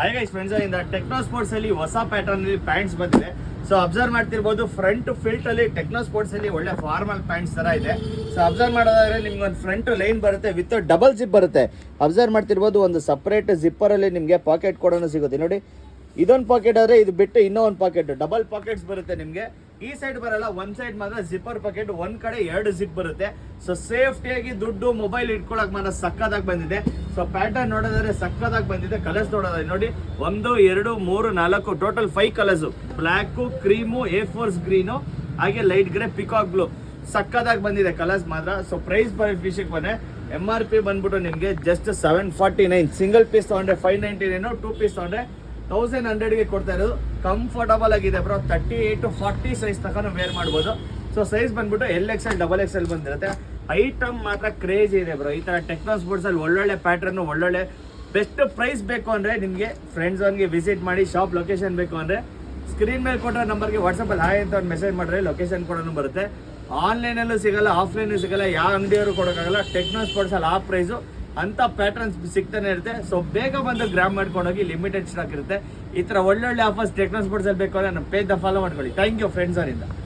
Hi guys friends, ಇಂದ techno sports ಅಲ್ಲಿ ಹೊಸ ಪ್ಯಾಟರ್ನ್ ಅಲ್ಲಿ ಪ್ಯಾಂಟ್ಸ್ ಬಂದಿದೆ. ಸೊ ಅಬ್ಸರ್ವ್ ಮಾಡ್ತಿರ್ಬೋದು, ಫ್ರಂಟ್ ಫಿಲ್ಟ್ ಅಲ್ಲಿ ಟೆಕ್ನೋ ಸ್ಪೋರ್ಟ್ಸ್ ಅಲ್ಲಿ ಒಳ್ಳೆ ಫಾರ್ಮಲ್ ಪ್ಯಾಂಟ್ಸ್ ತರ ಇದೆ. ಸೊ ಅಬ್ಸರ್ವ್ ಮಾಡೋದಾದ್ರೆ ನಿಮ್ಗೆ ಒಂದು ಫ್ರಂಟ್ ಲೈನ್ ಬರುತ್ತೆ, ವಿತ್ ಡಬಲ್ ಜಿಪ್ ಬರುತ್ತೆ. ಅಬ್ಸರ್ವ್ ಮಾಡ್ತಿರ್ಬೋದು, ಒಂದು ಸಪರೇಟ್ ಜಿಪ್ಪರ್ ಅಲ್ಲಿ ನಿಮಗೆ ಪಾಕೆಟ್ ಕೂಡ ಸಿಗುತ್ತೆ ನೋಡಿ. ಇದೊಂದು ಪಾಕೆಟ್ ಆದ್ರೆ ಇದು ಬಿಟ್ಟು ಇನ್ನೂ ಒಂದು ಪಾಕೆಟ್, ಡಬಲ್ ಪಾಕೆಟ್ಸ್ ಬರುತ್ತೆ ನಿಮಗೆ. ಈ ಸೈಡ್ ಬರಲ್ಲ, ಒಂದ್ ಸೈಡ್ ಮಾತ್ರ ಜಿಪ್ಪರ್ ಪಾಕೆಟ್, ಒಂದ್ ಕಡೆ 2 ಜಿಪ್ ಬರುತ್ತೆ. ಸೊ ಸೇಫ್ಟಿಯಾಗಿ ದುಡ್ಡು ಮೊಬೈಲ್ ಇಟ್ಕೊಳಕ್ ಮಾತ್ರ ಸಕ್ಕದಾಗಿ ಬಂದಿದೆ. ಸೊ ಪ್ಯಾಟರ್ನ್ ನೋಡೋದಾದ್ರೆ ಸಕ್ಕದಾಗಿ ಬಂದಿದೆ. ಕಲರ್ಸ್ ನೋಡೋದಾದ್ರೆ ನೋಡಿ, 1 2 3 4 total 5 colours, black, cream, A4 green, ಹಾಗೆ ಲೈಟ್ ಗ್ರೇ, ಪಿಕಾಕ್ ಬ್ಲೂ. ಸಕ್ಕದಾಗಿ ಬಂದಿದೆ ಕಲರ್ಸ್ ಮಾತ್ರ. ಸೊ ಪ್ರೈಸ್ ವಿಷಯಕ್ಕೆ ಬಂದ್ರೆ MRP ಬಂದ್ಬಿಟ್ಟು ನಿಮಗೆ ಜಸ್ಟ್ 749. ಸಿಂಗಲ್ ಪೀಸ್ ತಗೊಂಡ್ರೆ 599, 2 ಪೀಸ್ ತಗೊಂಡ್ರೆ 1100ಗೆ ಕೊಡ್ತಾ ಇರೋದು. ಕಂಫರ್ಟಬಲ್ ಆಗಿದೆ ಬ್ರೋ. 38 to 40 ಸೈಜ್ ತನಕ ವೇರ್ ಮಾಡ್ಬೋದು. ಸೊ ಸೈಜ್ ಬಂದ್ಬಿಟ್ಟು LXL, XXL ಬಂದಿರುತ್ತೆ. ಐಟಮ್ ಮಾತ್ರ ಕ್ರೇಜ್ ಇದೆ ಬ್ರೋ. ಈ ತರ ಟೆಕ್ನೋ ಸ್ಪೋರ್ಟ್ಸ್ ಅಲ್ಲಿ ಒಳ್ಳೊಳ್ಳೆ ಪ್ಯಾಟರ್ನ್, ಒಳ್ಳೊಳ್ಳೆ ಬೆಸ್ಟ್ ಪ್ರೈಸ್ ಬೇಕು ಅಂದ್ರೆ ನಿಮಗೆ ಫ್ರೆಂಡ್ಸ್ ಒನ್ಗೆ ವಿಸಿಟ್ ಮಾಡಿ. ಶಾಪ್ ಲೊಕೇಶನ್ ಬೇಕು ಅಂದ್ರೆ ಸ್ಕ್ರೀನ್ ಮೇಲೆ ಕೊಟ್ಟರೆ ನಂಬರ್ಗೆ ವಾಟ್ಸಪ್ಪಲ್ಲಿ ಹಾಯ್ ಅಂತ ಒಂದು ಮೆಸೇಜ್ ಮಾಡಿದ್ರೆ ಲೊಕೇಶನ್ ಕೂಡ ಬರುತ್ತೆ. ಆನ್ಲೈನಲ್ಲೂ ಸಿಗಲ್ಲ, ಆಫ್ಲೈನಲ್ಲೂ ಸಿಗಲ್ಲ, ಯಾವ ಅಂಗಡಿಯವರು ಕೊಡೋಕ್ಕಾಗಲ್ಲ. ಟೆಕ್ನೋ ಸ್ಪೋರ್ಟ್ಸ್ ಅಲ್ಲಿ ಆ ಪ್ರೈಸು ಅಂತ ಪ್ಯಾಟರ್ನ್ಸ್ ಸಿಗ್ತಾನೆ ಇರುತ್ತೆ. ಸೊ ಬೇಗ ಬಂದು ಗ್ರಾಮ್ ಮಾಡ್ಕೊಂಡೋಗಿ, ಲಿಮಿಟೆಡ್ ಸ್ಟಾಕ್ ಇರುತ್ತೆ. ಈ ತರ ಒಳ್ಳೊಳ್ಳೆ ಆಫರ್ಸ್ ಟೆಕ್ನೋ ಸ್ಪೋರ್ಟ್ಸ್ ಅಲ್ಲಿ ಬೇಕು ಅಂದ್ರೆ ನಮ್ಮ ಪೇಜ್ ಫಾಲೋ ಮಾಡ್ಕೊಳ್ಳಿ. ಥ್ಯಾಂಕ್ ಯು ಫ್ರೆಂಡ್ಸ್ ಅವರಿಂದ.